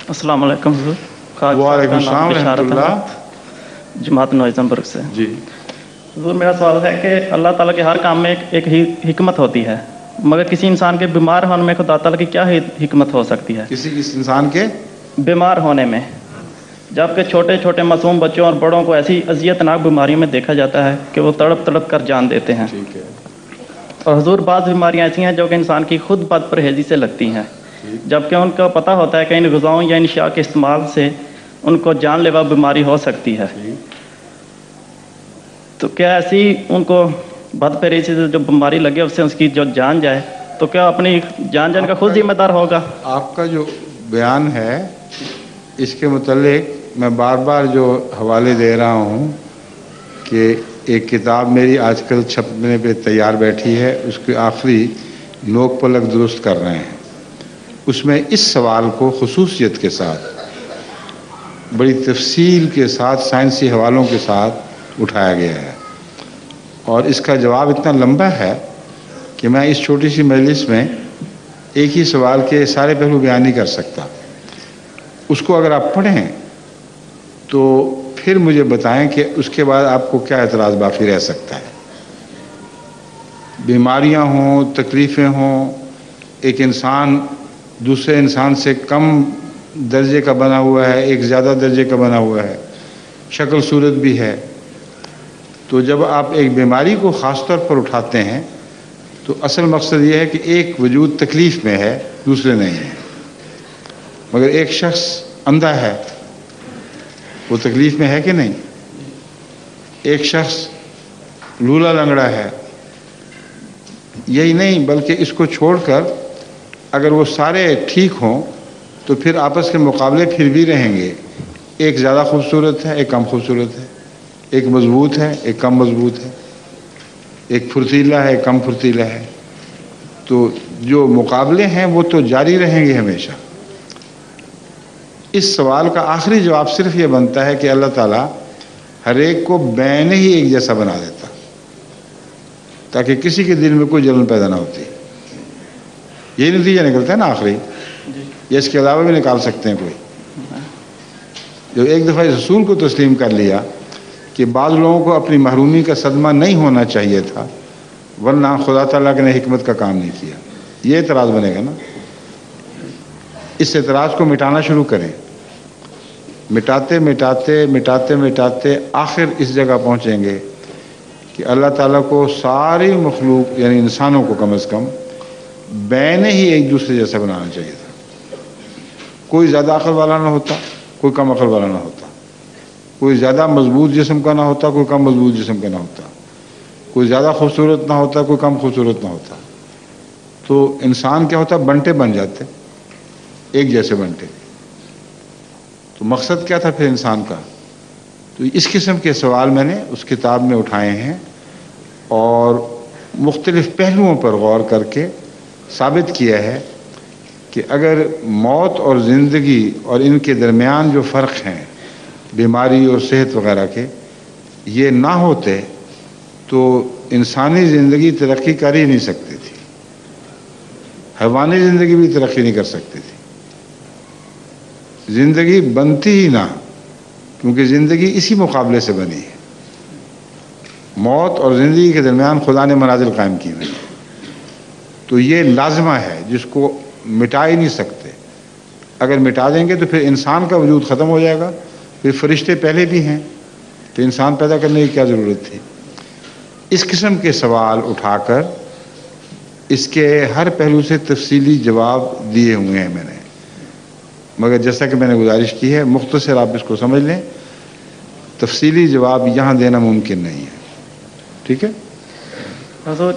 السلام علیکم حضور. وعلیکم السلام ورحمۃ اللہ. جماعت نوازمبرگ سے. جی حضور میرا سوال ہے کہ اللہ تعالیٰ کے ہر کام میں ایک ہی حکمت ہوتی ہے، مگر کسی انسان کے بیمار ہونے میں خدا تعالیٰ کی کیا حکمت ہو سکتی ہے؟ کسی انسان کے بیمار ہونے میں، جبکہ چھوٹے چھوٹے معصوم بچوں اور بڑوں کو ایسی اذیت ناک بیماریوں میں دیکھا جاتا ہے کہ وہ تڑپ تڑپ کر جان دیتے ہیں. ٹھیک ہے. اور حضور بعض بیماریاں ایسی ہیں جو کہ انسان کی خود بد پرہیزی سے لگتی ہیں، جبکہ ان کو پتہ ہوتا ہے کہ ان غذاؤں یا ان اشیاء کے استعمال سے ان کو جان لیوا بیماری ہو سکتی ہے. تو کیا ایسی ان کو بد پرہیزی سے جو بیماری لگے اس سے اس کی جو جان جائے تو کیا اپنی جان کا خود ذمہ دار ہوگا؟ آپ کا جو بیان ہے اس کے متعلق میں بار بار جو حوالے دے رہا ہوں کہ ایک کتاب میری آج کل چھپنے پہ تیار بیٹھی ہے، اس کے آخری نوک پلک درست کر رہے ہیں. اس میں اس سوال کو خصوصیت کے ساتھ بڑی تفصیل کے ساتھ سائنسی حوالوں کے ساتھ اٹھایا گیا ہے، اور اس کا جواب اتنا لمبا ہے کہ میں اس چھوٹی سی مجلس میں ایک ہی سوال کے سارے پہلو بیان نہیں کر سکتا. اس کو اگر آپ پڑھیں تو پھر مجھے بتائیں کہ اس کے بعد آپ کو کیا اعتراض باقی رہ سکتا ہے. بیماریاں ہوں، تکلیفیں ہوں، ایک انسان دوسرے انسان سے کم درجے کا بنا ہوا ہے، ایک زیادہ درجے کا بنا ہوا ہے، شکل صورت بھی ہے. تو جب آپ ایک بیماری کو خاص طور پر اٹھاتے ہیں تو اصل مقصد یہ ہے کہ ایک وجود تکلیف میں ہے، دوسرے نہیں ہیں. مگر ایک شخص اندھا ہے، وہ تکلیف میں ہے کہ نہیں؟ ایک شخص لولا لنگڑا ہے. یہی نہیں بلکہ اس کو چھوڑ کر اگر وہ سارے ٹھیک ہوں تو پھر آپس کے مقابلے پھر بھی رہیں گے. ایک زیادہ خوبصورت ہے، ایک کم خوبصورت ہے، ایک مضبوط ہے، ایک کم مضبوط ہے، ایک پھرتیلا ہے، ایک کم پھرتیلا ہے. تو جو مقابلے ہیں وہ تو جاری رہیں گے ہمیشہ. اس سوال کا آخری جواب صرف یہ بنتا ہے کہ اللہ تعالیٰ ہر ایک کو بین ہی ایک جیسا بنا دیتا تاکہ کسی کے دل میں کوئی جلن پیدا نہ ہوتی. یہی نتیجہ نکلتا ہے نا آخری، یا اس کے علاوہ بھی نکال سکتے ہیں کوئی. جو ایک دفعہ اس اصول کو تسلیم کر لیا کہ بعض لوگوں کو اپنی محرومی کا صدمہ نہیں ہونا چاہیے تھا ورنہ خدا تعالیٰ نے حکمت کا کام نہیں کیا، یہ اعتراض بنے گا نا. اس اعتراض کو مٹانا شروع کریں. مٹاتے مٹاتے مٹاتے مٹاتے آخر اس جگہ پہنچیں گے کہ اللہ تعالیٰ کو ساری مخلوق یعنی انسانوں کو کم از کم بین ہی ایک دوسرے جیسا بنانا چاہیے تھا. کوئی زیادہ عقل والا نہ ہوتا، کوئی کم عقل والا نہ ہوتا، کوئی زیادہ مضبوط جسم کا نہ ہوتا، کوئی کم مضبوط جسم کا نہ ہوتا، کوئی زیادہ خوبصورت نہ ہوتا، کوئی کم خوبصورت نہ ہوتا. تو انسان کیا ہوتا؟ بنٹے بن جاتے، ایک جیسے بنٹے. تو مقصد کیا تھا پھر انسان کا؟ تو اس قسم کے سوال میں نے اس کتاب میں اٹھائے ہیں اور مختلف پہلوؤں پر غور کر کے ثابت کیا ہے کہ اگر موت اور زندگی اور ان کے درمیان جو فرق ہیں بیماری اور صحت وغیرہ کے، یہ نہ ہوتے تو انسانی زندگی ترقی کر ہی نہیں سکتی تھی، حیوانی زندگی بھی ترقی نہیں کر سکتی تھی. زندگی بنتی ہی نہ، کیونکہ زندگی اسی مقابلے سے بنی ہے. موت اور زندگی کے درمیان خدا نے منازل قائم کی ہوئی. تو یہ لازمہ ہے جس کو مٹا ہی نہیں سکتے. اگر مٹا دیں گے تو پھر انسان کا وجود ختم ہو جائے گا. پھر فرشتے پہلے بھی ہیں تو انسان پیدا کرنے کی کیا ضرورت تھی؟ اس قسم کے سوال اٹھا کر اس کے ہر پہلو سے تفصیلی جواب دیے ہوئے ہیں میں نے. مگر جیسا کہ میں نے گزارش کی ہے مختصر آپ اس کو سمجھ لیں، تفصیلی جواب یہاں دینا ممکن نہیں ہے. ٹھیک ہے؟ حضور